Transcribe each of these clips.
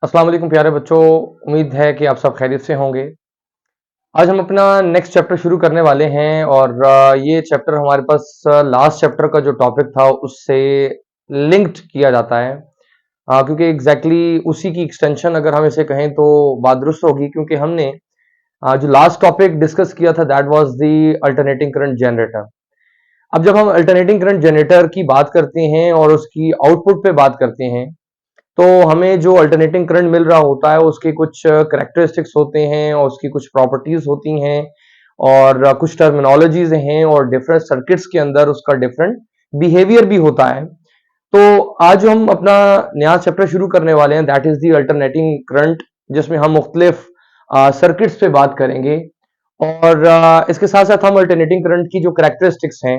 अस्सलाम वालेकुम प्यारे बच्चों। उम्मीद है कि आप सब खैरियत से होंगे। आज हम अपना नेक्स्ट चैप्टर शुरू करने वाले हैं और ये चैप्टर हमारे पास लास्ट चैप्टर का जो टॉपिक था उससे लिंक्ड किया जाता है। क्योंकि एग्जैक्टली उसी की एक्सटेंशन अगर हम इसे कहें तो बात दुरुस्त होगी, क्योंकि हमने जो लास्ट टॉपिक डिस्कस किया था that was the alternating current generator. अब जब हम अल्टरनेटिंग करंट जनरेटर की बात करते हैं और उसकी आउटपुट पे बात करते हैं तो हमें जो अल्टरनेटिंग करंट मिल रहा होता है उसके कुछ करेक्टरिस्टिक्स होते हैं और उसकी कुछ प्रॉपर्टीज होती हैं और कुछ टर्मिनोलॉजीज हैं और डिफरेंट सर्किट्स के अंदर उसका डिफरेंट बिहेवियर भी होता है। तो आज हम अपना नया चैप्टर शुरू करने वाले हैं that is the alternating current, जिसमें हम मुख्तलिफ सर्किट्स पे बात करेंगे और इसके साथ साथ हम अल्टरनेटिंग करंट की जो करेक्टरिस्टिक्स हैं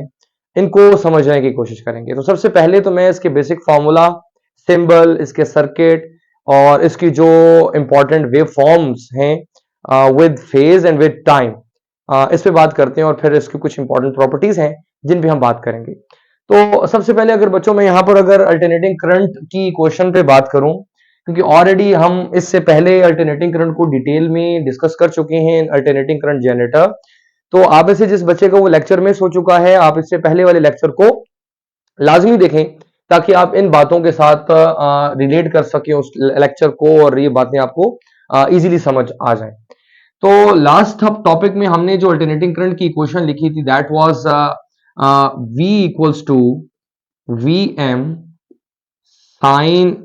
इनको समझने की कोशिश करेंगे। तो सबसे पहले तो मैं इसके बेसिक फार्मूला, सिंबल, इसके सर्किट और इसकी जो इंपॉर्टेंट वेव फॉर्म्स हैं with phase and with time, इस पे बात करते हैं और फिर इसकी कुछ इंपॉर्टेंट प्रॉपर्टीज हैं जिन पे हम बात करेंगे। तो सबसे पहले अगर बच्चों में यहाँ पर अगर अल्टरनेटिंग करंट की इक्वेशन पे बात करूं, क्योंकि ऑलरेडी हम इससे पहले अल्टरनेटिंग करंट को डिटेल में डिस्कस कर चुके हैं अल्टरनेटिंग करंट जनरेटर। तो आप में से जिस बच्चे को वो लेक्चर मिस हो चुका है, आप इससे पहले वाले लेक्चर को लाजमी देखें ताकि आप इन बातों के साथ रिलेट कर सकें उस लेक्चर को और ये बातें आपको इजीली समझ आ जाएं। तो लास्ट टॉपिक में हमने जो अल्टरनेटिंग करंट की इक्वेशन लिखी थी that was V equals to V M sine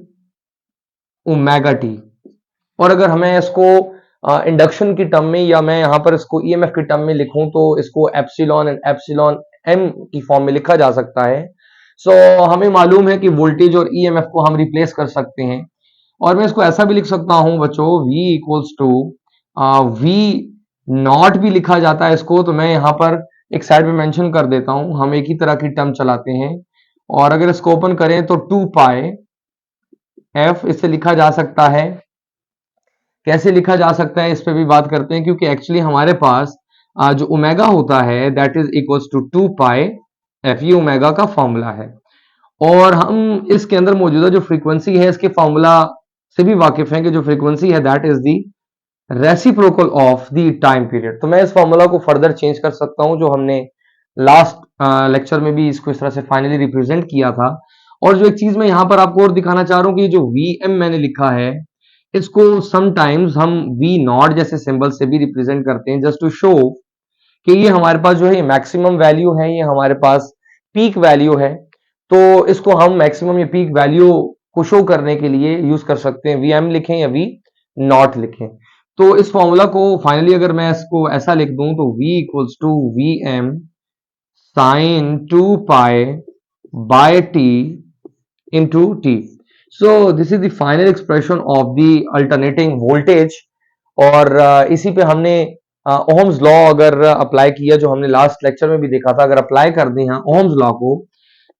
omega T. और अगर हमें इसको इंडक्शन की टर्म में या मैं यहां पर इसको ईएमएफ की टर्म में लिखूं तो इसको एप्सिलॉन एंड एप्सिलॉन एम की फॉर्म में लिखा जा सकता है। सो हमें मालूम है कि वोल्टेज और ईएमएफ को हम रिप्लेस कर सकते हैं और मैं इसको ऐसा भी लिख सकता हूं बच्चों, V equals to V naught भी लिखा जाता है इसको, तो मैं यहां पर एक साइड पे मेंशन कर देता हूं। हम एक ही तरह की टर्म चलाते हैं और अगर इसको ओपन करें तो 2 पाई एफ इससे लिखा जा सकता है। कैसे लिखा जा सकता है इस पे भी बात करते हैं, क्योंकि एक्चुअली हमारे पास जो ओमेगा होता है that is equals to 2 pi F, ये ओमेगा का फॉर्मूला है और हम इसके अंदर मौजूदा जो फ्रीक्वेंसी है इसके फॉर्मूला से भी वाकिफ हैं कि जो फ्रीक्वेंसी है that is the reciprocal of the time period. तो मैं इस फॉर्मूला को फर्दर चेंज कर सकता हूं जो हमने लास्ट लेक्चर में भी इसको इस तरह से फाइनली रिप्रेजेंट किया था। और जो एक चीज मैं यहां पर आपको और दिखाना चाह रहा हूं कि जो वी एम मैंने लिखा है इसको समटाइम्स हम वी नॉट जैसे सिंबल से भी रिप्रेजेंट करते हैं जस्ट टू शो कि ये हमारे पास जो है मैक्सिमम वैल्यू है, ये हमारे पास पीक वैल्यू है। तो इसको हम मैक्सिमम या पीक वैल्यू को शो करने के लिए यूज कर सकते हैं, वी एम लिखें या वी नॉट लिखें। तो इस फॉर्मूला को फाइनली अगर मैं इसको ऐसा लिख दूं तो v equals to V M sine 2 pi by T into T. So this is the final expression of the alternating voltage. और इसी पे हमने ओहम्स लॉ अगर अप्लाई किया जो हमने लास्ट लेक्चर में भी देखा था, अगर अप्लाई कर दें यहाँ ओहम्स लॉ को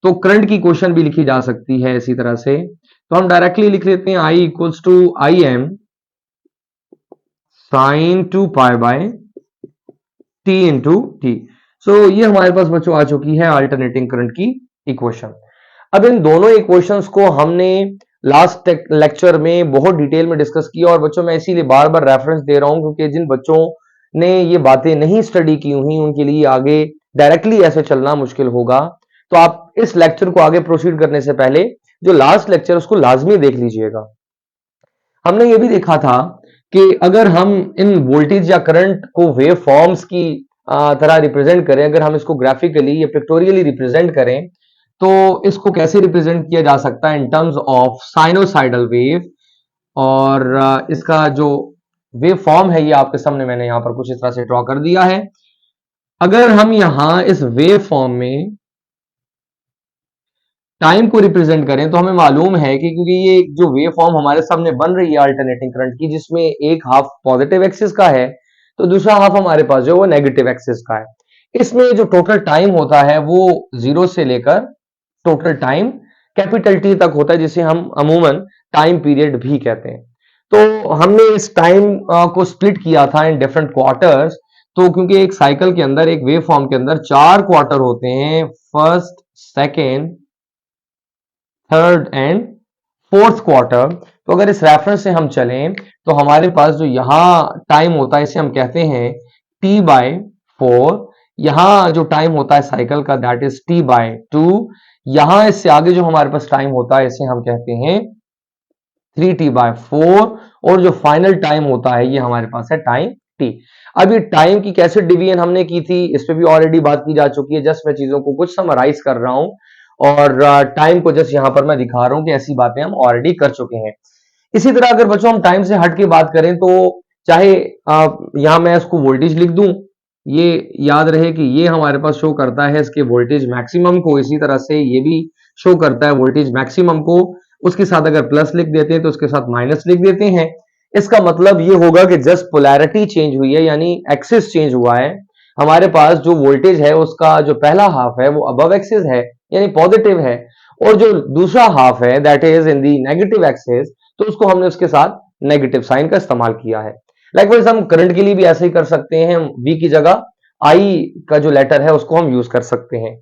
तो करंट की क्वेश्चन भी लिखी जा सकती है इसी तरह से। तो हम डायरेक्टली लिख लेते हैं I equals to I M sine 2 pi by T into T. So ये हमारे पास बच्चों आ चुकी है अल्टरनेटिंग करंट की इक्वेशन। अब इन दोनों इक्वेशंस को हमने लास्ट लेक्चर में बहुत डिटेल में डिस्कस किया और बच्चों मैं इसीलिए बार बार रेफरेंस दे रहा हूं क्योंकि जिन बच्चों ने ये बातें नहीं स्टडी की हुई उनके लिए आगे डायरेक्टली ऐसे चलना मुश्किल होगा। तो आप इस लेक्चर को आगे प्रोसीड करने से पहले जो लास्ट लेक्चर उसको लाजमी देख लीजिएगा। हमने ये भी देखा था कि अगर हम इन वोल्टेज या करंट को वेव फॉर्म्स की तरह रिप्रेजेंट करें, अगर हम इसको ग्राफिकली या पिक्टोरियली रिप्रेजेंट करें तो इसको कैसे रिप्रेजेंट किया जा सकता है इन टर्म्स ऑफ साइनोसाइडल वेव। और इसका जो वेव फॉर्म है ये आपके सामने मैंने यहां पर कुछ इस तरह से ड्रॉ कर दिया है। अगर हम यहां इस वेव फॉर्म में टाइम को रिप्रेजेंट करें तो हमें मालूम है कि क्योंकि ये जो वेव फॉर्म हमारे सामने बन रही है अल्टरनेटिंग करंट की, जिसमें एक हाफ पॉजिटिव एक्सिस का है तो दूसरा हाफ हमारे पास जो वो नेगेटिव एक्सिस का है, इसमें जो टोटल टाइम होता है वो 0 से लेकर टोटल टाइम कैपिटल टी तक होता है, जिसे हम अमूमन टाइम पीरियड भी कहते हैं। तो हमने इस टाइम को स्प्लिट किया था इन डिफरेंट क्वार्टर्स। तो क्योंकि एक साइकिल के अंदर, एक वेव फॉर्म के अंदर 4 क्वार्टर होते हैं, first, second, third and fourth quarter. तो अगर इस रेफरेंस से हम चलें तो हमारे पास जो यहाँ टाइम होता है इसे हम कहते हैं T/4। यहाँ जो टाइम होता है साइकिल का दैट इज T/2। यहाँ इससे आगे जो हमारे पास टाइम होता है इसे हम कहते हैं 3T/4। और जो फाइनल टाइम होता है ये हमारे पास है टाइम T। अब ये टाइम की कैसे डिवीजन हमने की थी इस पे भी ऑलरेडी बात की जा चुकी है। जस्ट मैं चीजों को कुछ समराइज कर रहा हूं और टाइम को जस्ट यहां पर मैं दिखा रहा हूं कि ऐसी बातें हम ऑलरेडी कर चुके हैं। इसी तरह अगर बच्चों हम टाइम से हट के बात करें तो चाहे यहां मैं इसको वोल्टेज लिख दूं, ये याद रहे कि ये हमारे पास शो करता है इसके वोल्टेज मैक्सिमम को, इसी तरह से ये भी शो करता है वोल्टेज मैक्सिमम को। उसके साथ अगर प्लस लिख देते हैं तो उसके साथ माइनस लिख देते हैं। इसका मतलब ये होगा कि जस्ट पोलैरिटी चेंज हुई है यानी एक्सिस चेंज हुआ है। हमारे पास जो वोल्टेज है उसका जो पहला हाफ है वो अबव एक्सिस है यानी पॉजिटिव है, और जो दूसरा हाफ है that is in the negative axis तो उसको हमने उसके साथ नेगेटिव साइन का इस्तेमाल किया है। लाइकवाइज हम करंट के लिए भी ऐसे ही कर सकते हैं, V की जगह I का जो लेटर है उसको हम यूज कर सकते हैं।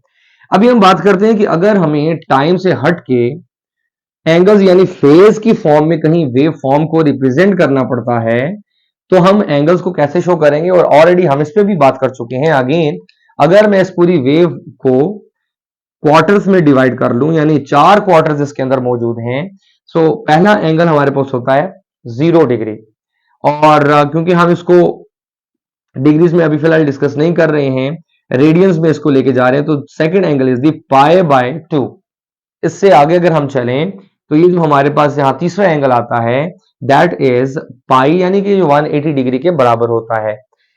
अभी हम बात करते हैं कि अगर हमें टाइम से हट के एंगल्स यानी फेज की फॉर्म में कहीं वेव फॉर्म को रिप्रेजेंट करना पड़ता है तो हम एंगल्स को कैसे शो करेंगे, और ऑलरेडी हम इस पे भी बात कर चुके हैं। अगेन अगर मैं इस पूरी वेव को क्वार्टर्स में डिवाइड कर लूं यानी 4 क्वार्टर्स इसके अंदर मौजूद हैं, सो पहला एंगल हमारे पास होता है 0 डिग्री। और क्योंकि हम इसको डिग्रीज में अभी फिलहाल डिस्कस नहीं कर रहे हैं, रेडियंस में इसको लेके जा रहे हैं, तो सेकंड एंगल इज दी π/2। इससे आगे अगर हम चलें तो ये जो हमारे पास यहाँ तीसरा एंगल आता है दैट इज पाई यानी कि 180 डिग्री के बराबर होता है।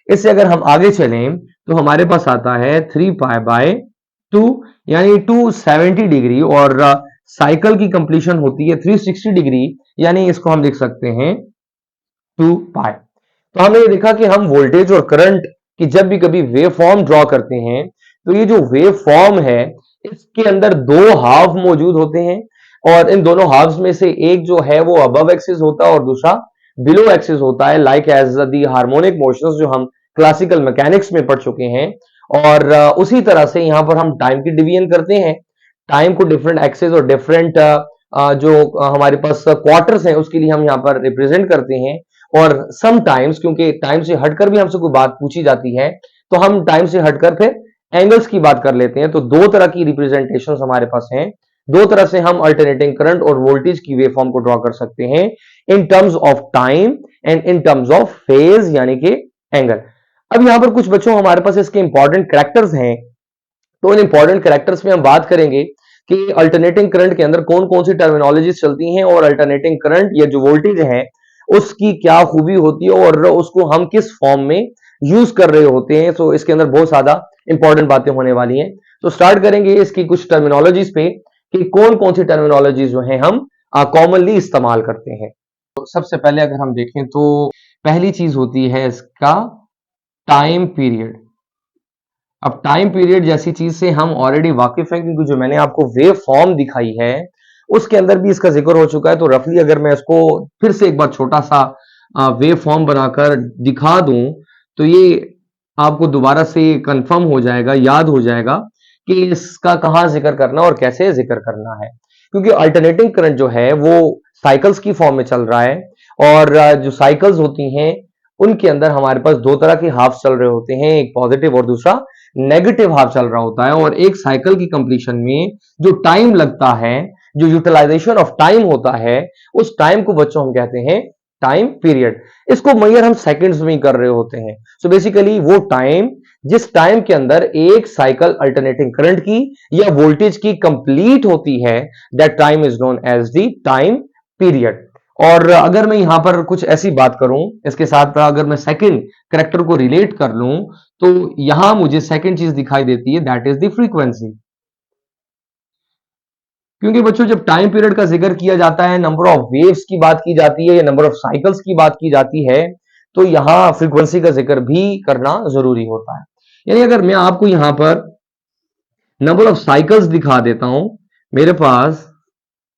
इससे अगर हम आगे चलें तो हमारे पास आता है 3π/2 यानी 270 डिग्री, और साइकिल की कंप्लीशन होती है 360 डिग्री यानी इसको हम लिख सकते हैं 2π। तो हमने ये देखा कि हम वोल्टेज और करंट की जब भी कभी वेव फॉर्म ड्रॉ करते हैं तो ये जो वेव फॉर्म है इसके अंदर दो हाफ मौजूद होते हैं, और इन दोनों हाफ्स में से एक जो है वो अबव एक्सिस होता है और दूसरा बिलो एक्सिस होता है, like as the harmonic motions जो हम क्लासिकल मैकेनिक्स में पढ़ चुके हैं। और उसी तरह से यहां पर हम टाइम की डिवीजन करते हैं, टाइम को डिफरेंट एक्सिस और डिफरेंट जो हमारे पास क्वार्टर्स हैं उसके लिए हम यहाँ पर रिप्रेजेंट करते हैं। और समटाइम्स क्योंकि टाइम से हटकर भी हमसे कोई बात पूछी जाती है तो हम टाइम से हटकर फिर एंगल्स की बात कर लेते हैं। तो दो तरह की रिप्रेजेंटेशन हमारे पास हैं, दो तरह से हम अल्टरनेटिंग करंट और वोल्टेज की वेव फॉर्म को ड्रॉ कर सकते हैं, in terms of time and in terms of phase यानी कि एंगल। अब यहां पर कुछ बच्चों हमारे पास इसके इंपॉर्टेंट कैरेक्टर्स हैं, तो इन इंपॉर्टेंट कैरेक्टर्स में हम बात करेंगे कि अल्टरनेटिंग करंट के अंदर कौन कौन सी टर्मिनोलॉजीज चलती हैं और अल्टरनेटिंग करंट या जो वोल्टेज है उसकी क्या खूबी होती है और उसको हम किस फॉर्म में यूज कर रहे होते हैं। तो इसके अंदर बहुत ज्यादा इंपॉर्टेंट बातें होने वाली हैं। तो स्टार्ट करेंगे इसकी कुछ टर्मिनोलॉजीज पे कि कौन कौन सी टर्मिनोलॉजीज जो है हम कॉमनली इस्तेमाल करते हैं। तो सबसे पहले अगर हम देखें तो पहली चीज होती है इसका टाइम पीरियड। अब टाइम पीरियड जैसी चीज से हम ऑलरेडी वाकिफ हैं क्योंकि जो मैंने आपको वेव फॉर्म दिखाई है उसके अंदर भी इसका जिक्र हो चुका है। तो रफली अगर मैं इसको फिर से एक बार छोटा सा वेव फॉर्म बनाकर दिखा दूं तो ये आपको दोबारा से कंफर्म हो जाएगा, याद हो जाएगा कि इसका कहाँ जिक्र करना और कैसे जिक्र करना है। क्योंकि अल्टरनेटिंग करंट जो है वो साइकिल्स की फॉर्म में चल रहा है, और जो साइकिल्स होती हैं उनके अंदर हमारे पास दो तरह के हाफ चल रहे होते हैं, एक पॉजिटिव और दूसरा नेगेटिव हाफ चल रहा होता है। और एक साइकिल की कंप्लीशन में जो टाइम लगता है, जो यूटिलाइजेशन ऑफ टाइम होता है, उस टाइम को बच्चों हम कहते हैं टाइम पीरियड। इसको मेजर हम सेकंड्स में कर रहे होते हैं। सो बेसिकली वो टाइम जिस टाइम के अंदर एक साइकिल अल्टरनेटिंग करंट की या वोल्टेज की कंप्लीट होती है, that time is known as the time period. और अगर मैं यहां पर कुछ ऐसी बात करूं इसके साथ, अगर मैं सेकंड कैरेक्टर को रिलेट कर लूं तो यहां मुझे सेकंड चीज दिखाई देती है दैट इज द फ्रीक्वेंसी। क्योंकि बच्चों जब टाइम पीरियड का जिक्र किया जाता है, नंबर ऑफ वेव्स की बात की जाती है या नंबर ऑफ साइकिल्स की बात की जाती है, तो यहां फ्रीक्वेंसी का जिक्र भी करना जरूरी होता है। यानी अगर मैं आपको यहां पर नंबर ऑफ साइकिल्स दिखा देता हूं, मेरे पास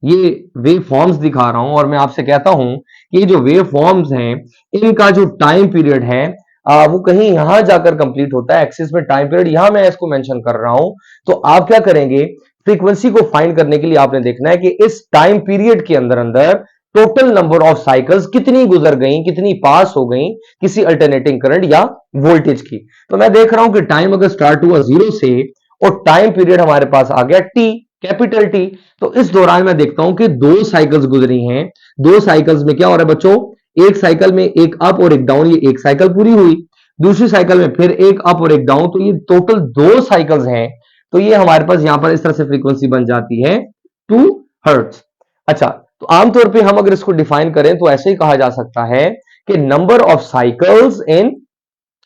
ये वेव फॉर्म्स दिखा रहा हूं और मैं आपसे कहता हूं कि ये जो वेव फॉर्म्स हैं इनका जो टाइम पीरियड है वो कहीं यहां जाकर कंप्लीट होता है एक्सिस में टाइम पीरियड, यहां मैं इसको मेंशन कर रहा हूं। तो आप क्या करेंगे, फ्रीक्वेंसी को फाइंड करने के लिए आपने देखना है कि इस टाइम पीरियड के अंदर अंदर टोटल नंबर ऑफ साइकिल्स कितनी गुजर गई, कितनी पास हो गई किसी अल्टरनेटिंग करंट या वोल्टेज की। तो मैं देख रहा हूं कि टाइम अगर स्टार्ट हुआ 0 से और टाइम पीरियड हमारे पास आ गया टी, कैपिटल टी, तो इस दौरान मैं देखता हूं कि 2 साइकिल्स गुजरी हैं। 2 साइकिल्स में क्या हो रहा है बच्चों, एक साइकिल में एक अप और एक डाउन, ये एक साइकिल पूरी हुई, दूसरी साइकिल में फिर एक अप और एक डाउन, तो ये टोटल 2 साइकिल्स हैं। तो ये हमारे पास यहां पर इस तरह से फ्रीक्वेंसी बन जाती है 2 हर्ट्ज। अच्छा, तो आमतौर पे हम अगर इसको डिफाइन करें तो ऐसे ही कहा जा सकता है कि number of cycles in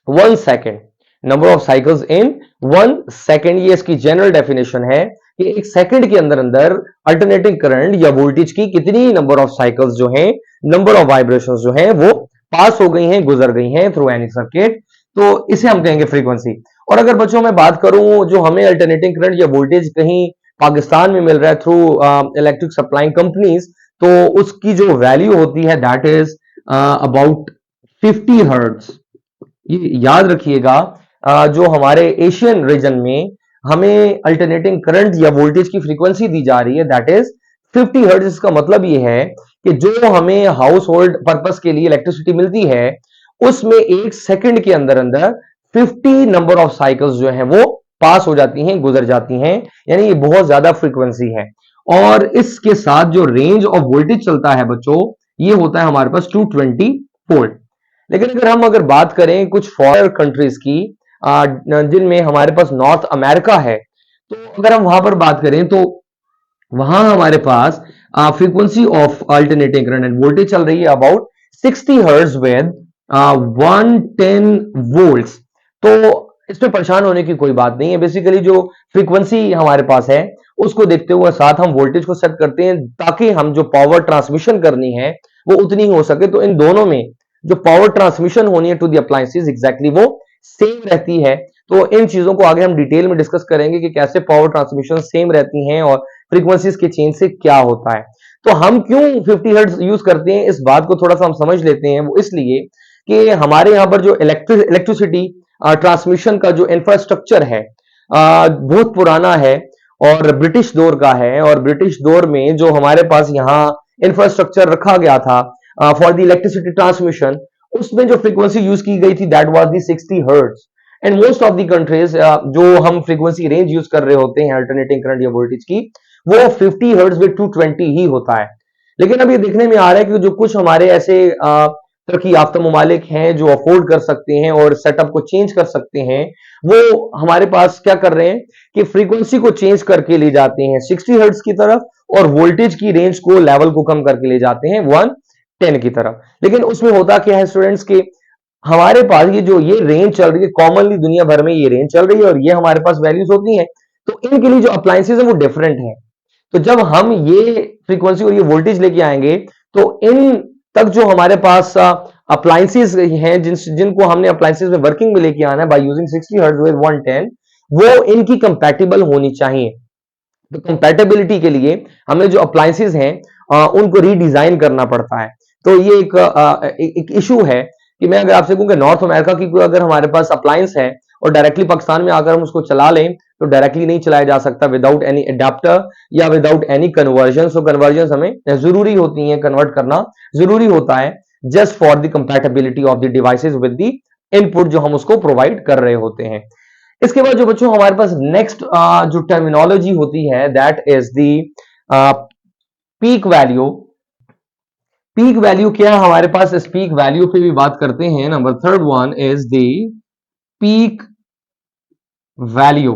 1 second, number of cycles in 1 second, ये इसकी जनरल डेफिनेशन है कि एक सेकंड के अंदर अंदर अल्टरनेटिंग करंट या वोल्टेज की कितनी नंबर ऑफ साइकिल्स जो हैं, नंबर ऑफ वाइब्रेशंस जो हैं वो पास हो गई हैं, गुजर गई हैं थ्रू एनी सर्किट, तो इसे हम कहेंगे फ्रीक्वेंसी। और अगर बच्चों मैं बात करूं जो हमें अल्टरनेटिंग करंट या वोल्टेज कहीं पाकिस्तान में मिल रहा है थ्रू इलेक्ट्रिक सप्लाइंग कंपनीज, तो उसकी जो वैल्यू होती है दैट इज अबाउट 50 हर्ट्ज। ये याद रखिएगा, जो हमारे एशियन रीजन में हमें अल्टरनेटिंग करंट या वोल्टेज की फ्रीक्वेंसी दी जा रही है दैट इज 50 हर्ट्ज। इसका मतलब ये है कि जो हमें हाउस होल्ड पर्पस के लिए इलेक्ट्रिसिटी मिलती है उसमें एक सेकंड के अंदर अंदर 50 नंबर ऑफ साइकिल्स जो है वो पास हो जाती हैं, गुजर जाती हैं, यानी ये बहुत ज्यादा फ्रीक्वेंसी है। और इसके साथ जो रेंज ऑफ वोल्टेज चलता है बच्चों, ये होता है हमारे पास 220 वोल्ट। लेकिन अगर बात करें कुछ फॉरेन कंट्रीज की जिनमें हमारे पास नॉर्थ अमेरिका है, तो अगर हम वहां पर बात करें तो वहां हमारे पास frequency of alternating current and voltage चल रही है अबाउट 60 हर्ट्ज विद 110 वोल्ट्स। तो इसमें परेशान होने की कोई बात नहीं है। बेसिकली जो फ्रीक्वेंसी हमारे पास है उसको देखते हुए साथ हम वोल्टेज को सेट करते हैं ताकि हम जो पावर ट्रांसमिशन करनी है वो उतनी हो सके। तो इन दोनों में जो पावर ट्रांसमिशन होनी है टू द अप्लायंसेस एग्जैक्टली वो सेम रहती है। तो इन चीजों को आगे हम डिटेल में डिस्कस करेंगे कि कैसे पावर ट्रांसमिशन सेम रहती हैं और फ्रीक्वेंसीज के चेंज से क्या होता है। तो हम क्यों 50 हर्ट्ज यूज करते हैं, इस बात को थोड़ा सा हम समझ लेते हैं। वो इसलिए कि हमारे यहाँ पर जो इलेक्ट्रिसिटी ट्रांसमिशन का जो इंफ्रास्ट्रक्चर है बहुत पुराना है और ब्रिटिश दौर का है। और ब्रिटिश दौर में जो हमारे पास यहाँ इंफ्रास्ट्रक्चर रखा गया था फॉर द इलेक्ट्रिसिटी ट्रांसमिशन, उसमें जो फ्रीक्वेंसी यूज की गई थी that was the 60 hertz. And most of the countries जो हम फ्रीक्वेंसी रेंज यूज कर रहे होते हैं अल्टरनेटिंग करंट या वोल्टेज की, वो 50 हर्ट्ज विद 220 ही होता है। लेकिन अब ये देखने में आ रहा है कि जो कुछ हमारे ऐसे तरक्की याफ्ता ममालिक हैं जो अफोर्ड कर सकते हैं और सेटअप को चेंज कर सकते हैं, वो हमारे पास क्या कर रहे हैं कि फ्रीक्वेंसी को चेंज करके ले जाते हैं 60 हर्ट्ज की तरफ और वोल्टेज की रेंज को, लेवल को कम करके ले जाते हैं 110 की तरफ। लेकिन उसमें होता क्या है स्टूडेंट्स के, हमारे पास ये रेंज चल रही है, कॉमनली दुनिया भर में ये रेंज चल रही है और ये हमारे पास वैल्यूज होती हैं, तो इनके लिए जो अप्लायंसेज है वो डिफरेंट है। तो जब हम ये फ्रीक्वेंसी और ये वोल्टेज लेके आएंगे तो इन तक जो हमारे पास अप्लायंसेज हैं जिनको हमने अप्लायंसेज में वर्किंग में लेके आना है बाय यूजिंग 60 हर्ट्ज विद 110, वो इनकी कंपैटिबल होनी चाहिए। तो कंपैटिबिलिटी के लिए हमें जो अप्लायंसेज हैं उनको रीडिजाइन करना पड़ता है। तो ये एक इशू है कि मैं अगर आपसे कहूं कि नॉर्थ अमेरिका की कोई अगर हमारे पास अप्लायंस है और डायरेक्टली पाकिस्तान में आकर हम उसको चला लें तो डायरेक्टली नहीं चलाया जा सकता विदाउट एनी एडाप्टर या विदाउट एनी कन्वर्जन। सो कन्वर्जन हमें जरूरी होती है, कन्वर्ट करना जरूरी होता है just for the compatibility of the devices with the input जो हम उसको प्रोवाइड कर रहे होते हैं। इसके बाद जो बच्चों हमारे पास नेक्स्ट जो टर्मिनोलॉजी होती है that is the peak value. Peak value क्या है हमारे पास, इस पीक वैल्यू पे भी बात करते हैं। Number third one is the peak value.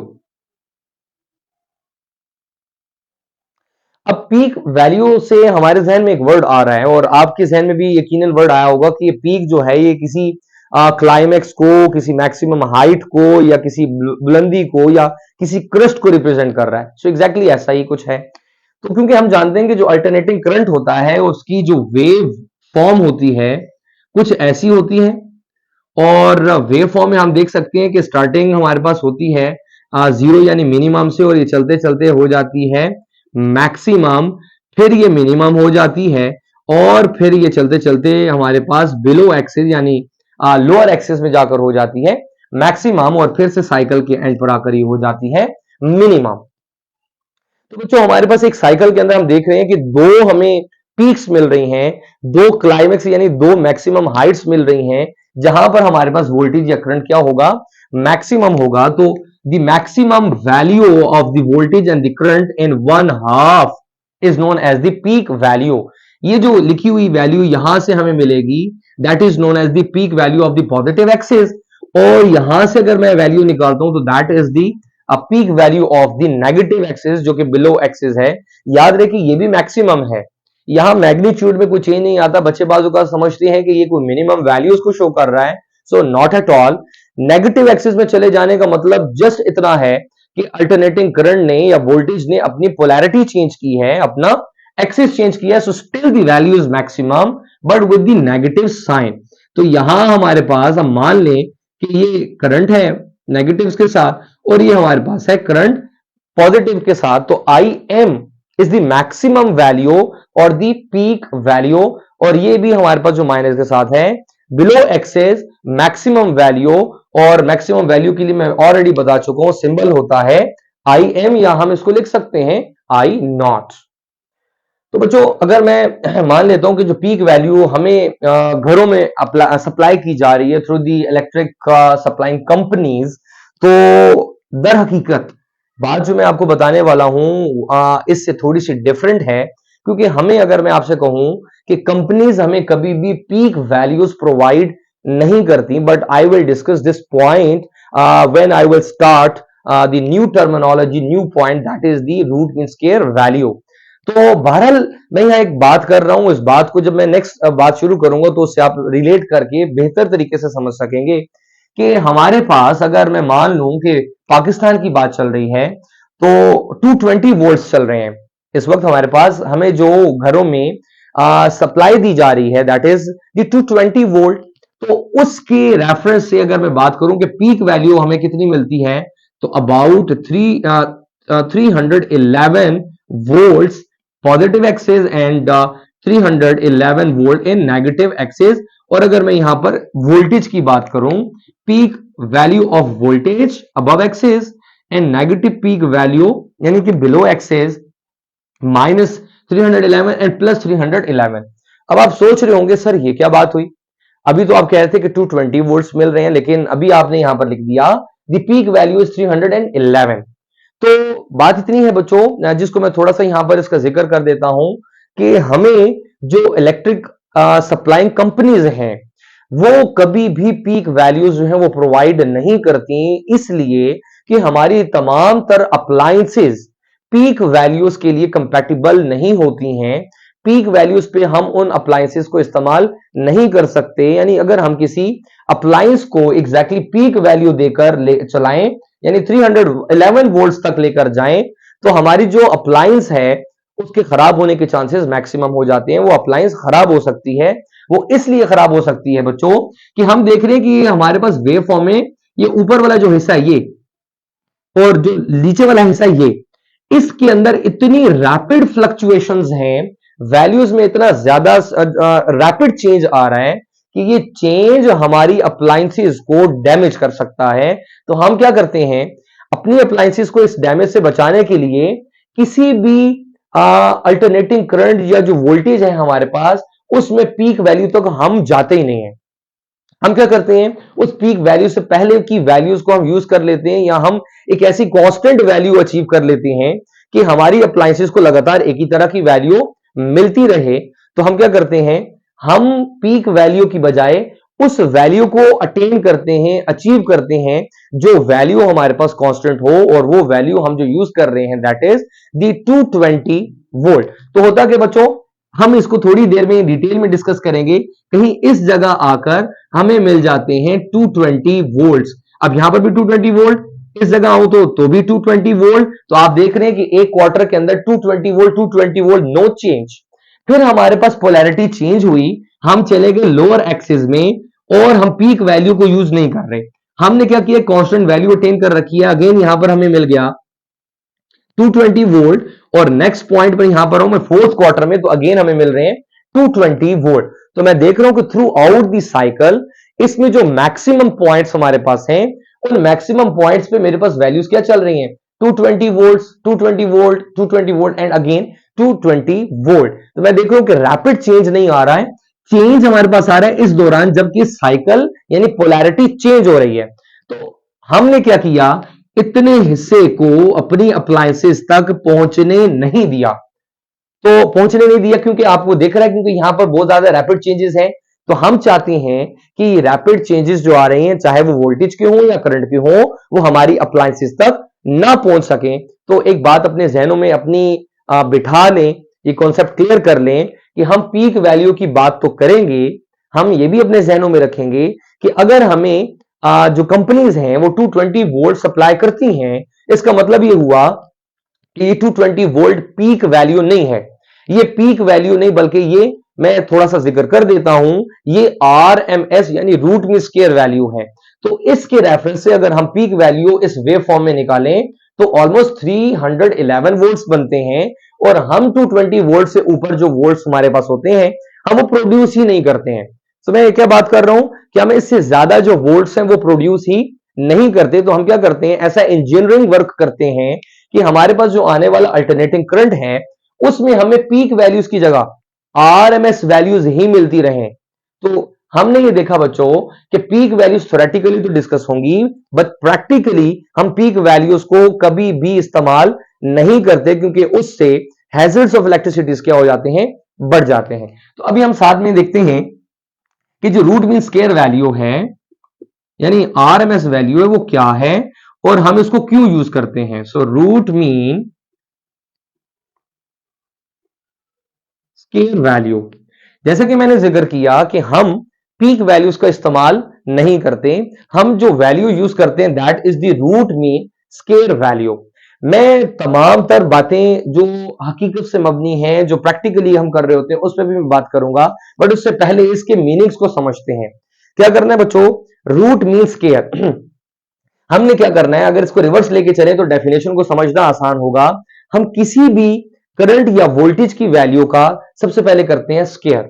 अब पीक वैल्यू से हमारे जहन में एक वर्ड आ रहा है और आपके जहन में भी यकीनन वर्ड आया होगा कि ये पीक जो है ये किसी क्लाइमेक्स को, किसी मैक्सिमम हाइट को या किसी बुलंदी को या किसी क्रस्ट को रिप्रेजेंट कर रहा है। सो एग्जैक्टली ऐसा ही कुछ है। तो क्योंकि हम जानते हैं कि जो अल्टरनेटिंग करंट होता है उसकी जो वेव फॉर्म होती है कुछ ऐसी होती है और वेव फॉर्म में हम देख सकते हैं कि स्टार्टिंग हमारे पास होती है 0 यानी मिनिमम से और ये चलते चलते हो जाती है मैक्सिमम, फिर ये मिनिमम हो जाती है और फिर ये चलते चलते हमारे पास बिलो एक्सिस यानी लोअर एक्सिस में जाकर हो जाती है मैक्सिमम और फिर से साइकिल के एंड पर आकर ये हो जाती है मिनिमम। तो बच्चों हमारे पास एक साइकिल के अंदर हम देख रहे हैं कि दो हमें पीक्स मिल रही हैं, दो क्लाइमेक्स यानी दो मैक्सिमम हाइट्स मिल रही हैं, जहां पर हमारे पास वोल्टेज या करंट क्या होगा, मैक्सिमम होगा। तो the maximum value of the voltage and the current in one half is known as the peak value. ये जो लिखी हुई वैल्यू यहां से हमें मिलेगी, that is known as the peak value of the positive axis. और यहां से अगर मैं वैल्यू निकालता हूं तो that is the peak value of the negative axis, जो कि बिलो एक्सिस है। याद रहे कि ये भी मैक्सिमम है, यहां मैग्नीट्यूड में कोई चेंज नहीं आता। बच्चे बाजू का समझते हैं कि ये कोई मिनिमम वैल्यूज को शो कर रहा है, so not at all. Negative axis में चले जाने का मतलब जस्ट इतना है कि अल्टरनेटिंग करंट ने या वोल्टेज ने अपनी पोलैरिटी चेंज की है, अपना एक्सिस चेंज किया है, so still the value is maximum but with the negative sign. तो यहां हमारे पास, हम मान लें कि ये करंट है नेगेटिव्स के साथ और ये हमारे पास है करंट पॉजिटिव के साथ, तो I am is the maximum value और द पीक वैल्यू। और ये भी हमारे पास जो माइनस के साथ है, बिलो एक्सेस मैक्सिमम वैल्यू। और मैक्सिमम वैल्यू के लिए मैं ऑलरेडी बता चुका हूं, सिंबल होता है आई एम, या हम इसको लिख सकते हैं आई नॉट। तो बच्चों अगर मैं मान लेता हूं कि जो पीक वैल्यू हमें घरों में सप्लाई की जा रही है through the electric supplying companies, तो दर हकीकत बात जो मैं आपको बताने वाला हूं इससे थोड़ी सी डिफरेंट है। क्योंकि हमें, अगर मैं आपसे कहूं कि कंपनीज हमें कभी भी पीक वैल्यूज प्रोवाइड नहीं करती, but I will discuss this point when I will start the new terminology, new point, that is the root mean square value. तो बहरहाल मैं यहाँ एक बात कर रहा हूं, इस बात को जब मैं नेक्स्ट बात शुरू करूंगा तो उससे आप रिलेट करके बेहतर तरीके से समझ सकेंगे कि हमारे पास, अगर मैं मान लूं कि पाकिस्तान की बात चल रही है, तो 220 वोल्ट्स चल रहे हैं इस वक्त हमारे पास। हमें जो घरों में सप्लाई दी जा रही है दैट इज द 220 वोल्ट। तो उसके रेफरेंस से अगर मैं बात करूं कि पीक वैल्यू हमें कितनी मिलती है, तो about 311 volts positive axis and 311 volt in negative axis. और अगर मैं यहां पर वोल्टेज की बात करूं, peak value of voltage above axis and negative peak value यानी कि below axis, minus 311 and plus 311। अब आप सोच रहे होंगे सर ये क्या बात हुई, अभी तो आप कह रहे थे कि 220 वोल्ट्स मिल रहे हैं, लेकिन अभी आपने यहां पर लिख दिया द पीक वैल्यू इज 311। तो बात इतनी है बच्चों, जिसको मैं थोड़ा सा यहां पर इसका जिक्र कर देता हूं कि हमें जो इलेक्ट्रिक सप्लाइंग कंपनीज हैं वो कभी भी पीक वैल्यूज जो है वो प्रोवाइड नहीं करती, इसलिए कि हमारी तमाम तर अप्लायंसेस पीक वैल्यूज के लिए कंपैटिबल नहीं होती हैं। पीक वैल्यूज पे हम उन अप्लायंसेस को इस्तेमाल नहीं कर सकते। यानी अगर हम किसी अप्लायंस को एग्जैक्टली पीक वैल्यू देकर चलाएं, यानी 311 वोल्ट्स तक लेकर जाएं, तो हमारी जो अप्लायंस है उसके खराब होने के चांसेस मैक्सिमम हो जाते हैं। वो अप्लायंस खराब हो सकती है, वो इसलिए खराब हो सकती है बच्चों कि हम देख रहे हैं कि हमारे पास वेव फॉर्म में ये ऊपर वाला जो हिस्सा है ये, और जो नीचे वाला हिस्सा ये, इसके अंदर इतनी रैपिड फ्लक्चुएशंस हैं, वैल्यूज में इतना ज्यादा रैपिड चेंज आ रहा है कि ये चेंज हमारी अप्लायंसेस को डैमेज कर सकता है। तो हम क्या करते हैं, अपनी अप्लायंसेस को इस डैमेज से बचाने के लिए किसी भी अल्टरनेटिंग करंट या जो वोल्टेज है हमारे पास, उसमें पीक वैल्यू तक हम जाते ही नहीं है। हम क्या करते हैं, उस पीक वैल्यू से पहले की वैल्यूज को हम यूज कर लेते हैं, या हम एक ऐसी कांस्टेंट वैल्यू अचीव कर लेते हैं कि हमारी अप्लायंसेस को लगातार एक ही तरह की वैल्यू मिलती रहे। तो हम क्या करते हैं, हम पीक वैल्यू की बजाय उस वैल्यू को अटेन करते हैं, अचीव करते हैं जो वैल्यू हमारे पास कांस्टेंट हो, और वो वैल्यू हम जो यूज कर रहे हैं दैट इज दी 220 वोल्ट। तो होता कि बच्चों, हम इसको थोड़ी देर में डिटेल में डिस्कस करेंगे, कहीं इस जगह आकर हमें मिल जाते हैं 220 वोल्ट्स। अब यहां पर भी 220 वोल्ट, इस जगह आऊं तो भी 220 वोल्ट। तो आप देख रहे हैं कि एक क्वार्टर के अंदर 220 वोल्ट 220 वोल्ट, नो चेंज। फिर हमारे पास पोलैरिटी चेंज हुई, हम चले गए लोअर एक्सिस में और हम पीक वैल्यू को यूज नहीं कर रहे। हमने क्या किया, कांस्टेंट वैल्यू अटेन कर रखी है। अगेन यहां पर हमें मिल गया 220 वोल्ट, और नेक्स्ट पॉइंट पर यहां पर हूं मैं फोर्थ क्वार्टर में, तो अगेन हमें मिल रहे हैं 220 वोल्ट। तो मैं देख रहा हूं कि थ्रू आउट द साइकिल इसमें जो मैक्सिमम पॉइंट्स हमारे पास हैं, उन मैक्सिमम पॉइंट्स पे मेरे पास वैल्यूज क्या चल रही हैं, 220 volt 220 volt 220 volt and again 220 volt. तो मैं देख रहा हूं कि रैपिड चेंज नहीं आ रहा है, चेंज हमारे पास आ रहा है इस दौरान जबकि साइकिल यानी पोलैरिटी चेंज हो रही है। तो हमने क्या किया, इतने हिस्से को अपनी अप्लायंसेस तक पहुंचने नहीं दिया। तो पहुंचने नहीं दिया क्योंकि आपको देख रहा है, क्योंकि यहां पर बहुत ज्यादा रैपिड चेंजेस हैं। तो हम चाहते हैं कि रैपिड चेंजेस जो आ रहे हैं, चाहे वो वोल्टेज के हो या करंट के हो, वो हमारी अप्लायंसेस तक ना पहुंच सके। तो एक बात अपने जहनों में अपनी बिठा लें, ये कॉन्सेप्ट क्लियर कर लें कि हम पीक वैल्यू की बात तो करेंगे, हम ये भी अपने जहनों में रखेंगे कि अगर हमें जो कंपनीज हैं वो 220 वोल्ट सप्लाई करती हैं, इसका मतलब ये हुआ कि 220 वोल्ट पीक वैल्यू नहीं है। ये पीक वैल्यू नहीं, बल्कि ये मैं थोड़ा सा जिक्र कर देता हूं, ये RMS यानी रूट मीन स्क्वायर वैल्यू है। तो इसके रेफरेंस से अगर हम पीक वैल्यू इस वेव फॉर्म में निकालें तो ऑलमोस्ट 311 वोल्ट्स बनते हैं। और हम 220 वोल्ट से ऊपर जो वोल्ट्स हमारे पास होते हैं, हम वो प्रोड्यूस ही नहीं करते हैं। तो मैं क्या बात कर रहा हूं कि हम इससे ज्यादा जो वोल्ट्स हैं वो प्रोड्यूस ही नहीं करते। तो हम क्या करते हैं, ऐसा इंजीनियरिंग वर्क करते हैं कि हमारे पास जो आने वाला अल्टरनेटिंग करंट है उसमें हमें पीक वैल्यूज की जगह RMS वैल्यूज ही मिलती रहे। तो हमने ये देखा बच्चों कि पीक वैल्यूज थ्योरेटिकली तो डिस्कस होंगी, बट प्रैक्टिकली हम पीक वैल्यूज को कभी भी इस्तेमाल नहीं करते, क्योंकि उससे हैजर्ड्स ऑफ इलेक्ट्रिसिटीज क्या हो जाते हैं, बढ़ जाते हैं। तो अभी हम साथ में देखते हैं कि जो रूट मीन स्क्वायर वैल्यू है यानी RMS वैल्यू है वो क्या है और हम इसको क्यों यूज करते हैं। So root mean square value, जैसे कि मैंने जिक्र किया कि हम पीक वैल्यूज का इस्तेमाल नहीं करते, हम जो वैल्यू यूज करते हैं that is the root mean square value. मैं तमाम तर बातें जो हकीकत से मबनी हैं, जो प्रैक्टिकली हम कर रहे होते हैं, उस पर भी मैं बात करूंगा, बट उससे पहले इसके मीनिंग्स को समझते हैं। क्या करना है बच्चों, रूट मीन स्क्वायर हमने क्या करना है, अगर इसको रिवर्स लेके चले तो डेफिनेशन को समझना आसान होगा। हम किसी भी करंट या वोल्टेज की वैल्यू का सबसे पहले करते हैं स्क्वायर,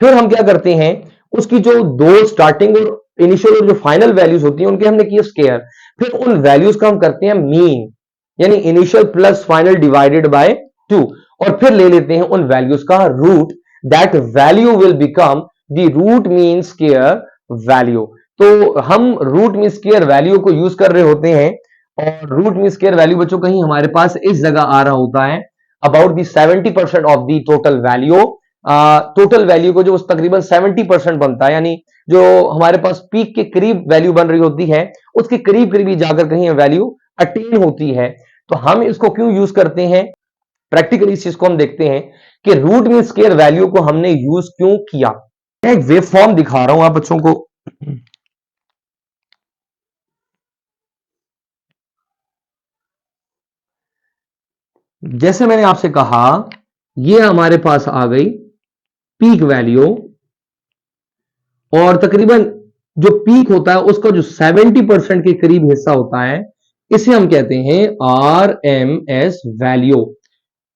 फिर हम क्या करते हैं उसकी जो दो स्टार्टिंग और इनिशियल और जो फाइनल वैल्यूज होती हैं उनके हमने किए स्क्वायर, फिर उन वैल्यूज का हम करते हैं मीन यानी initial plus final divided by 2, और फिर ले लेते हैं उन वैल्यूज का root, that value will become the root mean square value. तो हम रूट मीन स्क्वायर वैल्यू को यूज कर रहे होते हैं, और रूट मीन स्क्वायर वैल्यू बच्चों कहीं हमारे पास इस जगह आ रहा होता है about the 70% of the total value. Total value को जो तकरीबन 70% बनता है, यानी जो हमारे पास पीक के करीब वैल्यू बन रही होती है उसके करीब करीब ही जाकर कहीं वैल्यू अटेन होती है। तो हम इसको क्यों यूज करते हैं, प्रैक्टिकली इस चीज को हम देखते हैं कि रूट मीन स्क्वायर वैल्यू को हमने यूज क्यों किया। मैं एक वेव फॉर्म दिखा रहा हूं आप बच्चों को। जैसे मैंने आपसे कहा, ये हमारे पास आ गई पीक वैल्यू, और तकरीबन जो पीक होता है उसका जो 70% के करीब हिस्सा होता है इसे हम कहते हैं RMS वैल्यू।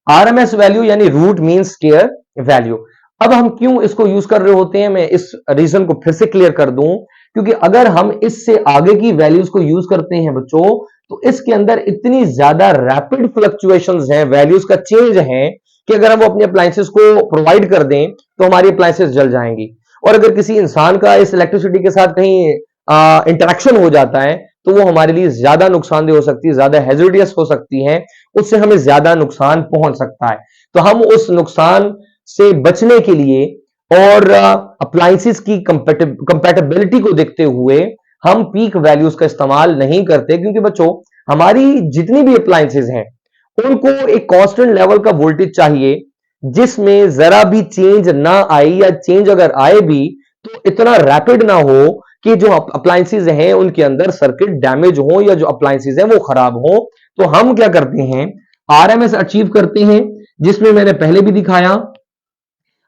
RMS वैल्यू यानी रूट मीन स्क्वायर वैल्यू। अब हम क्यों इसको यूज कर रहे होते हैं, मैं इस रीजन को फिर से क्लियर कर दूं, क्योंकि अगर हम इससे आगे की वैल्यूज को यूज करते हैं बच्चों, तो इसके अंदर इतनी ज्यादा रैपिड फ्लक्चुएशंस हैं, वैल्यूज का चेंज है, कि अगर हम अपने अप्लायंसेस को प्रोवाइड कर दें तो हमारी अप्लायंसेस जल जाएंगी। और अगर किसी इंसान का इस इलेक्ट्रिसिटी के साथ कहीं इंटरेक्शन हो जाता है तो वो हमारे लिए ज्यादा नुकसानदेह हो सकती है, ज्यादा हैजर्डियस हो सकती है, उससे हमें ज्यादा नुकसान पहुंच सकता है। तो हम उस नुकसान से बचने के लिए और अप्लायंसेस की कंपैटिबिलिटी को देखते हुए हम पीक वैल्यूज का इस्तेमाल नहीं करते, क्योंकि बच्चों हमारी जितनी भी अप्लायंसेस हैं उनको एक कांस्टेंट लेवल का वोल्टेज चाहिए जिसमें जरा भी चेंज ना आए, या चेंज अगर आए भी तो इतना रैपिड ना हो कि जो अप्लायंसेस हैं उनके अंदर सर्किट डैमेज हो या जो अप्लायंसेस हैं वो खराब हो। तो हम क्या करते हैं, RMS अचीव करते हैं, जिसमें मैंने पहले भी दिखाया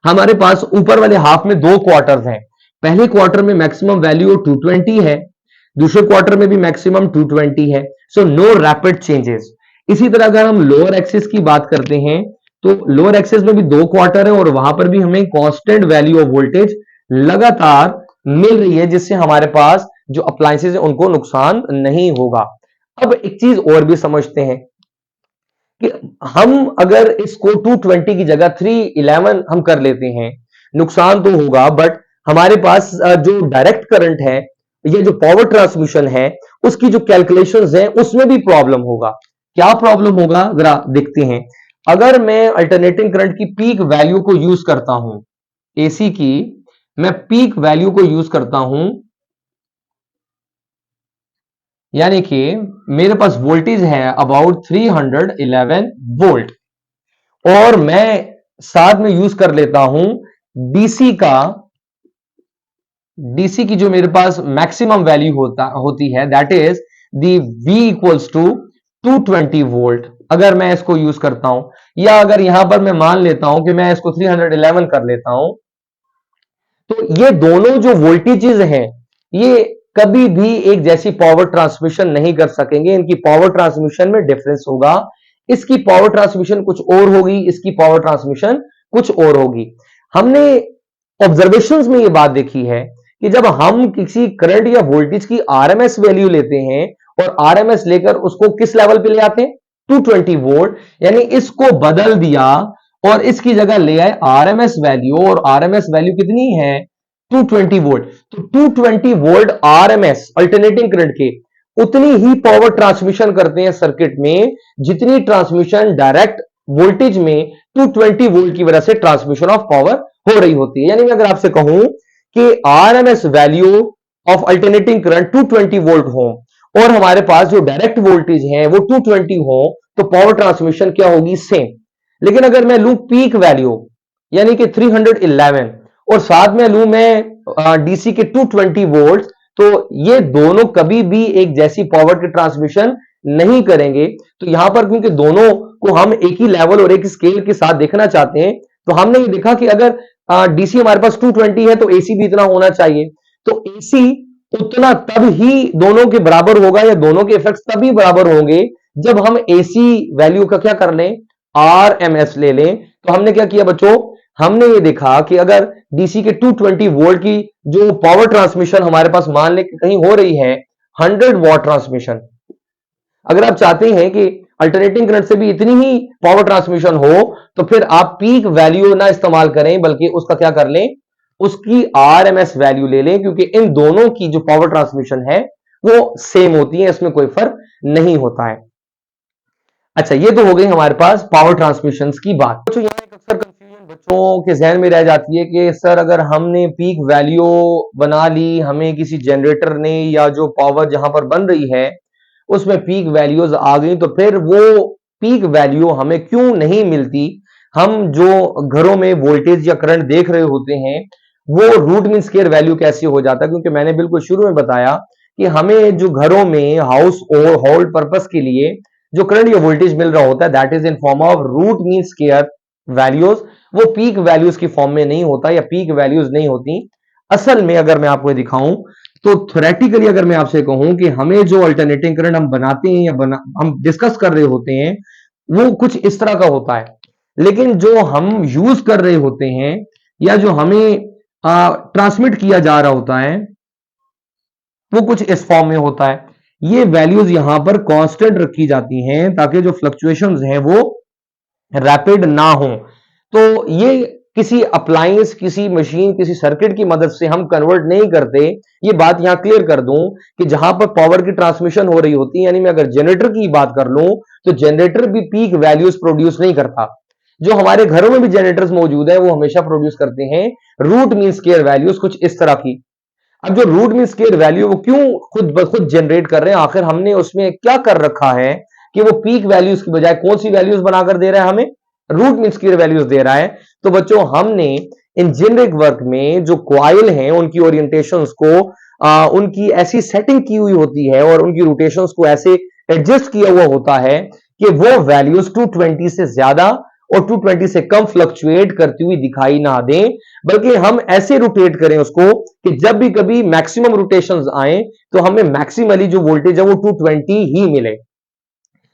हमारे पास ऊपर वाले हाफ में दो क्वार्टर्स हैं। पहले क्वार्टर में मैक्सिमम वैल्यू 220 है, दूसरे क्वार्टर में भी मैक्सिमम 220 है। So no rapid changes. इसी तरह अगर हम लोअर एक्सिस की बात करते हैं तो लोअर एक्सिस में भी दो क्वार्टर है और वहां पर भी हमें कांस्टेंट वैल्यू ऑफ वोल्टेज लगातार मिल रही है, जिससे हमारे पास जो अप्लायंसेस है उनको नुकसान नहीं होगा। अब एक चीज और भी समझते हैं कि हम अगर इसको 220 की जगह 311 हम कर लेते हैं, नुकसान तो होगा, बट हमारे पास जो डायरेक्ट करंट है, ये जो पावर ट्रांसमिशन है, उसकी जो कैलकुलेशंस है उसमें भी प्रॉब्लम होगा। क्या प्रॉब्लम होगा जरा देखते हैं। अगर मैं अल्टरनेटिंग करंट की पीक वैल्यू को यूज करता हूं, एसी की मैं पीक वैल्यू को यूज करता हूं, यानी कि मेरे पास वोल्टेज है अबाउट 311 वोल्ट, और मैं साथ में यूज कर लेता हूं डीसी का, डीसी की जो मेरे पास मैक्सिमम वैल्यू होती है, that is the V equals to 220 volt. अगर मैं इसको यूज करता हूं, या अगर यहां पर मैं मान लेता हूं कि मैं इसको 311 कर लेता हूं, तो ये दोनों जो वोल्टेजेस हैं, ये कभी भी एक जैसी पावर ट्रांसमिशन नहीं कर सकेंगे। इनकी पावर ट्रांसमिशन में डिफरेंस होगा। इसकी पावर ट्रांसमिशन कुछ और होगी, इसकी पावर ट्रांसमिशन कुछ और होगी। हमने ऑब्जर्वेशंस में ये बात देखी है कि जब हम किसी करंट या वोल्टेज की आरएमएस वैल्यू लेते हैं और आरएमएस लेकर उसको किस लेवल पे ले आते हैं, 220 वोल्ट, यानी इसको बदल दिया और इसकी जगह ले आए आरएमएस वैल्यू, और आरएमएस वैल्यू कितनी है, 220 वोल्ट। तो 220 वोल्ट आरएमएस अल्टरनेटिंग करंट के उतनी ही पावर ट्रांसमिशन करते हैं सर्किट में, जितनी ट्रांसमिशन डायरेक्ट वोल्टेज में 220 वोल्ट की वजह से ट्रांसमिशन ऑफ पावर हो रही होती है। यानी मैं अगर आपसे कहूं कि RMS value of alternating current 220 volt हो और हमारे पास जो डायरेक्ट वोल्टेज है वो 220 हो, तो पावर ट्रांसमिशन क्या होगी, सेम। लेकिन अगर मैं लूं पीक वैल्यू यानी कि 311 और साथ में लूं मैं डीसी के 220 वोल्ट, तो ये दोनों कभी भी एक जैसी पावर की ट्रांसमिशन नहीं करेंगे। तो यहां पर क्योंकि दोनों को हम एक ही लेवल और एक स्केल के साथ देखना चाहते हैं, तो हमने ये देखा कि अगर डीसी हमारे पास 220 है तो एसी भी इतना होना चाहिए। तो एसी उतना तब ही दोनों के बराबर होगा, या दोनों के इफेक्ट्स तभी बराबर होंगे जब हम एसी वैल्यू का क्या कर लें, आरएमएस ले लें। तो हमने क्या किया बच्चों, हमने ये देखा कि अगर डीसी के 220 वोल्ट की जो पावर ट्रांसमिशन हमारे पास मान ले कहीं हो रही है 100 वॉट ट्रांसमिशन, अगर आप चाहते हैं कि अल्टरनेटिंग करंट से भी इतनी ही पावर ट्रांसमिशन हो, तो फिर आप पीक वैल्यू ना इस्तेमाल करें, बल्कि उसका क्या कर लें, उसकी आरएमएस वैल्यू ले लें, क्योंकि इन दोनों की जो पावर ट्रांसमिशन है वो सेम होती है, इसमें कोई फर्क नहीं होता है। अच्छा, ये तो हो गई हमारे पास पावर ट्रांसमिशन की बात। तो यहाँ एक अक्सर कंफ्यूजन बच्चों के जहन में रह जाती है कि सर अगर हमने पीक वैल्यू बना ली, हमें किसी जनरेटर ने या जो पावर जहां पर बन रही है उसमें पीक वैल्यूज आ गई, तो फिर वो पीक वैल्यू हमें क्यों नहीं मिलती। हम जो घरों में वोल्टेज या करंट देख रहे होते हैं वो रूट मीन स्क्वायर वैल्यू कैसे हो जाता है, क्योंकि मैंने बिल्कुल शुरू में बताया कि हमें जो घरों में हाउस और होल्ड पर्पस के लिए जो करंट या वोल्टेज मिल रहा होता है that is in form of root mean square values, वो पीक वैल्यूज की फॉर्म में नहीं होता या पीक वैल्यूज नहीं होती। असल में अगर मैं आपको दिखाऊं तो थ्योरेटिकली अगर मैं आपसे कहूं कि हमें जो अल्टरनेटिंग करंट हम बनाते हैं या हम डिस्कस कर रहे होते हैं वो कुछ इस तरह का होता है, लेकिन जो हम यूज कर रहे होते हैं या जो हमें ट्रांसमिट किया जा रहा होता है वो कुछ इस फॉर्म में होता है। ये वैल्यूज यहां पर कांस्टेंट रखी जाती हैं ताकि जो फ्लक्चुएशंस हैं वो रैपिड ना हो। तो ये किसी अप्लायंस, किसी मशीन, किसी सर्किट की मदद से हम कन्वर्ट नहीं करते। ये बात यहां क्लियर कर दूं कि जहां पर पावर की ट्रांसमिशन हो रही होती है, यानी मैं अगर जनरेटर की बात कर लूं तो जनरेटर भी पीक वैल्यूज प्रोड्यूस नहीं करता। जो हमारे घरों में भी जनरेटर्स मौजूद है वो हमेशा प्रोड्यूस करते हैं रूट मीन स्क्वायर वैल्यूज कुछ इस तरह की। अब जो रूट मीन स्क्वायर वैल्यू वो क्यों खुद ब खुद जनरेट कर रहे हैं, आखिर हमने उसमें क्या कर रखा है कि वो पीक वैल्यूज की बजाय कौन सी वैल्यूज बनाकर दे रहा है, हमें रूट मीन स्क्वायर वैल्यूज दे रहा है। तो बच्चों हमने इन जेनरिक वर्क में जो क्वाइल हैं उनकी ओरिएंटेशंस को उनकी ऐसी सेटिंग की हुई होती है और उनकी रोटेशंस को ऐसे एडजस्ट किया हुआ होता है कि वो वैल्यूज 220 से ज्यादा और 220 से कम फ्लक्चुएट करती हुई दिखाई ना दें, बल्कि हम ऐसे रोटेट करें उसको कि जब भी कभी मैक्सिमम रोटेशंस आए तो हमें मैक्सिमली जो वोल्टेज है वो 220 ही मिले।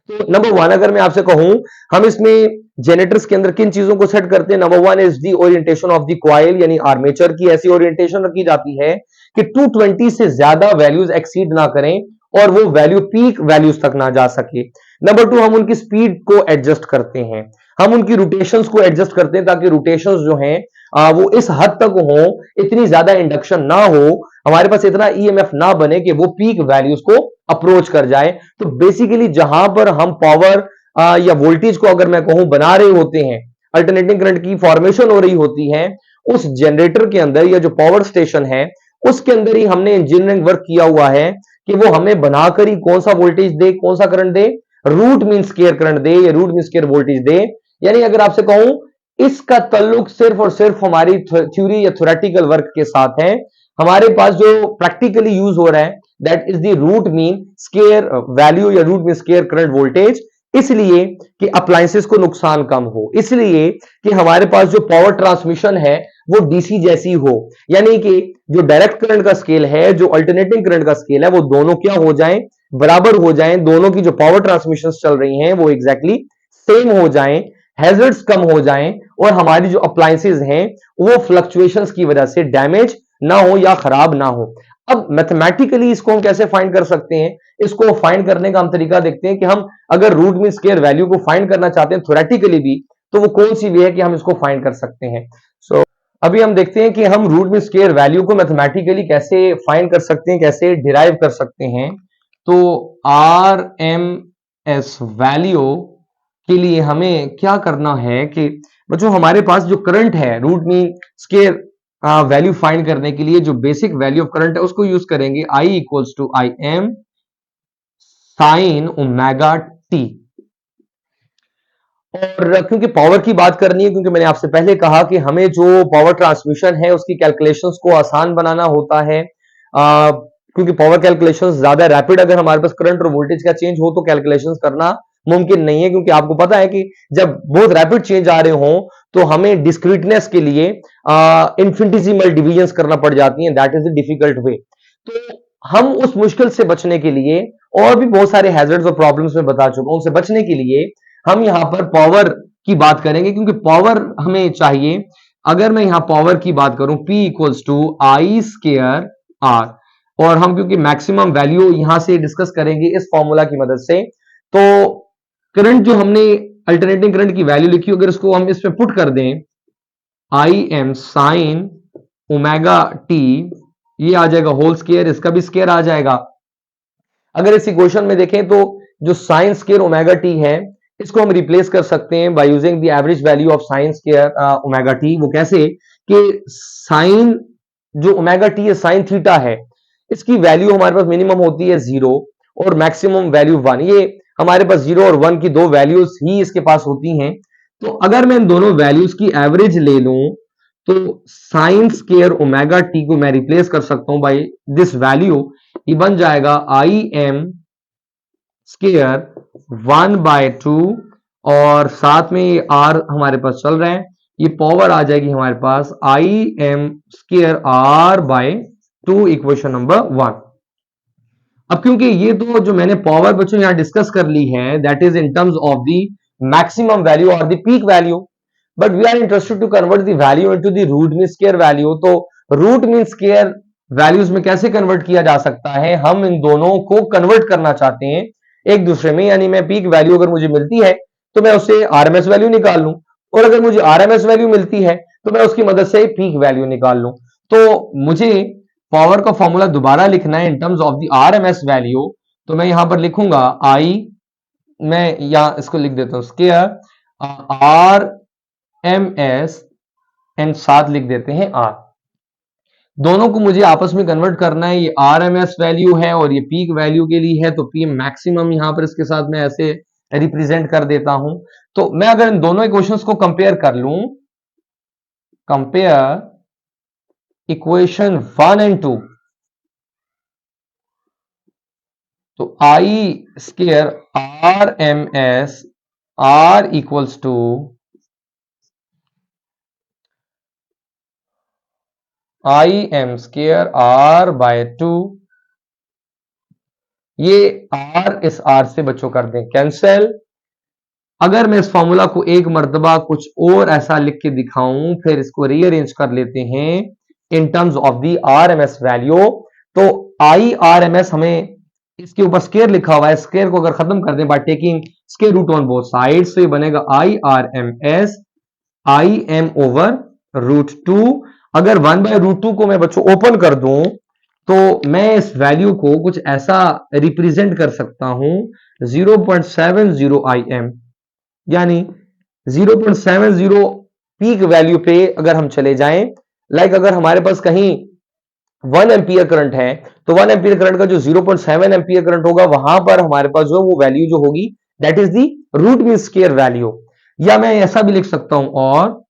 तो नंबर वन, अगर मैं आपसे कहूं हम इसमें जनरेटर्स के अंदर किन चीजों को सेट करते हैं, number one is the orientation of the coil, यानी आर्मेचर की ऐसी ओरिएंटेशन रखी जाती है कि 220 से ज्यादा वैल्यूज एक्सीड ना करें और वो वैल्यू पीक वैल्यूज तक ना जा सके। नंबर टू, हम उनकी स्पीड को एडजस्ट करते हैं, हम उनकी रोटेशंस को एडजस्ट करते हैं ताकि रोटेशंस जो हैं वो इस हद तक हो, इतनी ज्यादा इंडक्शन ना हो, हमारे पास इतना ईएमएफ ना बने कि वो पीक वैल्यूज को अप्रोच कर जाए। तो बेसिकली जहां पर हम पावर या वोल्टेज को अगर मैं कहूं बना रहे होते हैं, अल्टरनेटिंग करंट की फॉर्मेशन हो रही होती है, उस जनरेटर के अंदर या जो पावर स्टेशन है उसके अंदर ही हमने इंजीनियरिंग वर्क किया हुआ है कि वो हमें बनाकर ही कौन सा वोल्टेज दे, कौन सा करंट दे, रूट मीन स्केयर करंट दे या रूट मीन स्केयर वोल्टेज दे। यानी अगर आपसे कहूं, इसका ताल्लुक सिर्फ और सिर्फ हमारी थ्योरी या थ्योरेटिकल वर्क के साथ है। हमारे पास जो प्रैक्टिकली यूज हो रहा है that is the root mean square value या root mean square current voltage, इसलिए कि अप्लायंसेस को नुकसान कम हो, इसलिए कि हमारे पास जो पावर ट्रांसमिशन है वो डीसी जैसी हो, यानी कि जो डायरेक्ट करंट का स्केल है, जो अल्टरनेटिंग करंट का स्केल है, वो दोनों क्या हो जाएं, बराबर हो जाएं, दोनों की जो पावर ट्रांसमिशन चल रही हैं वो एग्जैक्टली सेम हो जाएं, हैजर्ड्स कम हो जाएं और हमारी जो अप्लायंसेस हैं वो फ्लक्चुएशंस की वजह से डैमेज ना हो या खराब ना हो। अब मैथमेटिकली इसको हम कैसे फाइंड कर सकते हैं? इसको फाइंड करने का हम तरीका देखते हैं कि हम अगर रूट मीन स्क्वायर वैल्यू को फाइंड करना चाहते हैं थ्योरेटिकली भी, तो वो कौन सी वे है कि हम इसको फाइंड कर सकते हैं। सो अभी हम देखते हैं कि हम रूट मीन स्क्वायर वैल्यू को मैथमेटिकली कैसे फाइंड कर सकते हैं, कैसे डिराइव कर सकते हैं। तो आर एम एस वैल्यू के लिए हमें क्या करना है कि बच्चों हमारे पास जो करंट है root mean square value find करने के लिए जो बेसिक वैल्यू ऑफ करंट है उसको यूज करेंगे, I equals to I M sine omega T. और क्योंकि पावर की बात करनी है, क्योंकि मैंने आपसे पहले कहा कि हमें जो पावर ट्रांसमिशन है उसकी कैलकुलेशंस को आसान बनाना होता है, क्योंकि पावर कैलकुलेशंस ज्यादा रैपिड, अगर हमारे पास करंट और वोल्टेज का चेंज हो तो कैलकुलेशंस करना मुमकिन नहीं है, क्योंकि आपको पता है कि जब बहुत रैपिड चेंज आ रहे हो तो हमें डिस्क्रीटनेस के लिए इन्फिनिटेसिमल डिविजन्स करना पड़ जाती हैं, that is the difficult way. तो हम उस मुश्किल से बचने के लिए, और भी बहुत सारे हैजर्ड्स और प्रॉब्लम्स में बता चुका हूं, उनसे बचने के लिए हम यहां पर पावर की बात करेंगे, क्योंकि पावर हमें चाहिए। अगर मैं यहां पावर की बात करूं, P equals to I square R, और हम क्योंकि मैक्सिमम वैल्यू यहां से डिस्कस करेंगे इस फॉर्मूला की मदद से, तो करंट जो हमने अल्टरनेटिंग करंट की वैल्यू लिखी, अगर इसको हम इसमें पुट कर दें, आई एम साइन ओमेगा टी, ये आ जाएगा होल स्केयर, इसका भी स्केयर आ जाएगा। अगर इस इक्वेशन में देखें तो जो साइन स्केयर ओमेगा टी है इसको हम रिप्लेस कर सकते हैं by using the average value of sine square omega T. वो कैसे कि साइन जो ओमेगा टी है साइन थीटा है, इसकी वैल्यू हमारे पास मिनिमम होती है 0 और मैक्सिमम वैल्यू 1। ये हमारे पास 0 और 1 की दो वैल्यूज ही इसके पास होती हैं। तो अगर मैं इन दोनों वैल्यूज की एवरेज ले लूं तो साइन स्केयर ओमेगा टी को मैं रिप्लेस कर सकता हूं बाय दिस वैल्यू, ये बन जाएगा आई एम स्केयर 1/2, और साथ में ये आर हमारे पास चल रहा है, ये पावर आ जाएगी हमारे पास I M square R by 2, equation number 1। अब क्योंकि ये तो जो मैंने पावर बच्चों यहां डिस्कस कर ली है that is in terms of the maximum value और the peak value, but we are interested to convert the value into the root mean square value. तो रूट मीन स्क्वायर वैल्यूज में कैसे convert किया जा सकता है, हम इन दोनों को कन्वर्ट करना चाहते हैं एक दूसरे में, यानी मैं पीक वैल्यू अगर मुझे मिलती है तो मैं उससे आरएमएस वैल्यू निकाल लूं, और अगर मुझे आरएमएस वैल्यू मिलती है तो मैं उसकी मदद से पीक वैल्यू निकाल लूं। तो मुझे पावर का फॉर्मूला दोबारा लिखना है इन terms of the RMS value, तो मैं यहां पर लिखूंगा आई, मैं यहां इसको लिख देता हूं square R M S and साथ लिख देते हैं आर। दोनों को मुझे आपस में कन्वर्ट करना है, ये आर एम एस वैल्यू है और ये पीक वैल्यू के लिए है, तो पी मैक्सिमम यहां पर इसके साथ मैं ऐसे रिप्रेजेंट कर देता हूं। तो मैं अगर इन दोनों इक्वेशंस को कंपेयर कर लूं, कंपेयर इक्वेशन 1 एंड 2, तो I square R M S R equals to I M square R by 2, ये आर इस आर से बच्चों कर दें कैंसिल। अगर मैं इस फॉर्मूला को एक मर्तबा कुछ और ऐसा लिख के दिखाऊं, फिर इसको रीअरेंज कर लेते हैं in terms of the R M S value, तो आई आर एम एस हमें इसके ऊपर स्केयर लिखा हुआ है, स्केयर को अगर खत्म कर दें by taking square root on both sides, तो ये बनेगा I R M S I M over root two. अगर 1/√2 को मैं बच्चों ओपन कर दूं तो मैं इस वैल्यू को कुछ ऐसा रिप्रेजेंट कर सकता हूं 0.70 IM, यानी 0.70 पीक वैल्यू पे अगर हम चले जाएं, लाइक अगर हमारे पास कहीं 1 एम्पियर करंट है तो 1 एम्पियर करंट का जो 0.7 एम्पियर करंट होगा वहां पर हमारे पास जो वो वैल्यू जो होगी that is the root mean square value. या मैं ऐसा भी लिख सकता हूं, और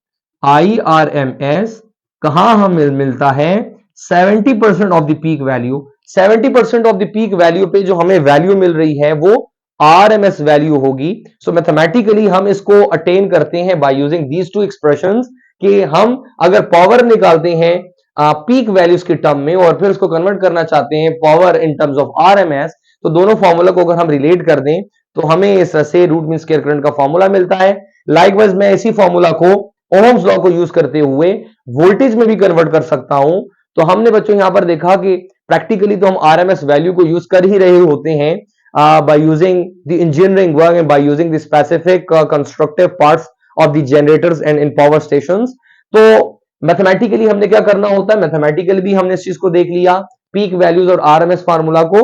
आई आर एम एस कहां हमें मिलता है 70% of the peak value. 70% of the peak value पे जो हमें वैल्यू मिल रही है वो आर एम एस वैल्यू होगी। सो मैथमेटिकली हम इसको अटेन करते हैं by using these two expressions, कि हम अगर पावर निकालते हैं पीक वैल्यूज के टर्म में और फिर उसको कन्वर्ट करना चाहते हैं power in terms of RMS, तो दोनों फॉर्मूला को अगर हम रिलेट कर दें तो हमें इस से रूट मीन स्क्वायर करंट का फॉर्मूला मिलता है। लाइकवाइज मैं इसी फॉर्मूला को ओम्स लॉ को यूज करते हुए वोल्टेज में भी कन्वर्ट कर सकता हूं। तो हमने बच्चों यहां पर देखा कि प्रैक्टिकली तो हम आरएमएस वैल्यू को यूज कर ही रहे होते हैं by using the engineering work and by using the specific constructive parts of the generators and in power stations. तो मैथमेटिकली हमने क्या करना होता है, मैथमेटिकली भी हमने इस चीज को देख लिया, पीक वैल्यूज और आरएमएस फार्मूला को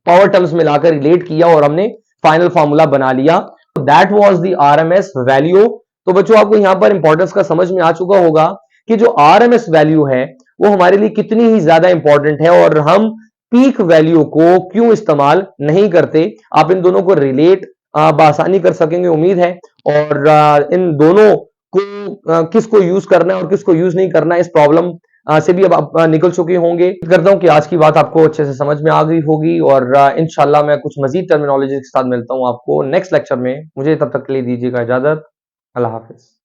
पावर टर्म्स में लाकर रिलेट किया और हमने फाइनल फार्मूला बना लिया। That was the RMS value. तो बच्चों आपको यहां पर इंपॉर्टेंस का समझ में आ चुका होगा कि जो आरएमएस वैल्यू है वो हमारे लिए कितनी ही ज्यादा इंपॉर्टेंट है और हम पीक वैल्यू को क्यों इस्तेमाल नहीं करते। आप इन दोनों को रिलेट बआसानी कर सकेंगे उम्मीद है, और इन दोनों को किसको यूज करना है और किसको यूज नहीं करना है इस प्रॉब्लम से भी अब आप निकल चुके होंगे। करता हूं कि आज की बात आपको अच्छे से समझ में आ गई होगी, और इंशाल्लाह मैं कुछ मजीद टर्मिनोलॉजी के साथ मिलता हूं आपको नेक्स्ट लेक्चर में। मुझे तब तक के लिए दीजिएगा इजाजत। अल्लाह हाफिज।